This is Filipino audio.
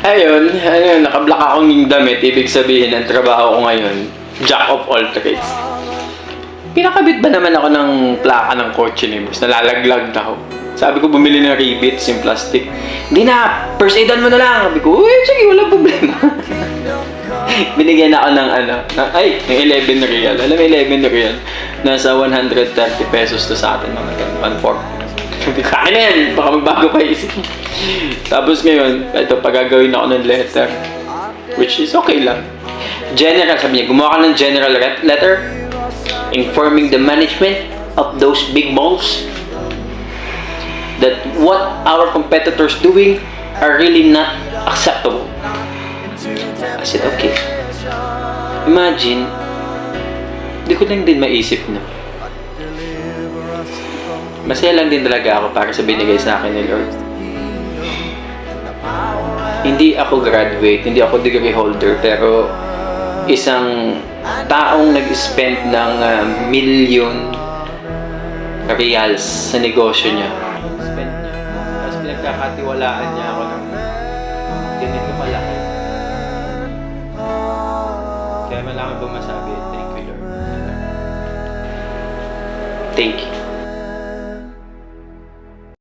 Ayun, nakablock akong yung damit. Ibig sabihin, ang trabaho ko ngayon, jack of all trades. Pinakabit ba naman ako ng plaka ng kotse ni boss? Nalalaglag na ako. Sabi ko, bumili ng rivets, yung plastic. Hindi na, first aidan mo na lang. Sabi ko, uy, sige, wala problema. Binigyan ako ng ng 11 real. Alam mo, 11 real. Nasa 130 pesos to sa atin, mga 140. Kaya na yan, baka magbago pa isip. Tapos ngayon, ito, pagagawin ako ng letter. Which is okay lang. General, sabi niya, gumawa ka ng general letter informing the management of those big malls that what our competitors doing are really not acceptable. I said, okay. Imagine, di ko lang din maisip na. Masaya lang din talaga ako para sa binigay sa akin ni Lord. Hindi ako graduate, hindi ako degree holder, pero isang taong nag-spend ng million reals sa negosyo niya. Spend niya. Tapos pinagkakatiwalaan niya ako ng ganito malaki. Kaya malaki ba masabi, thank you Lord. Thank you.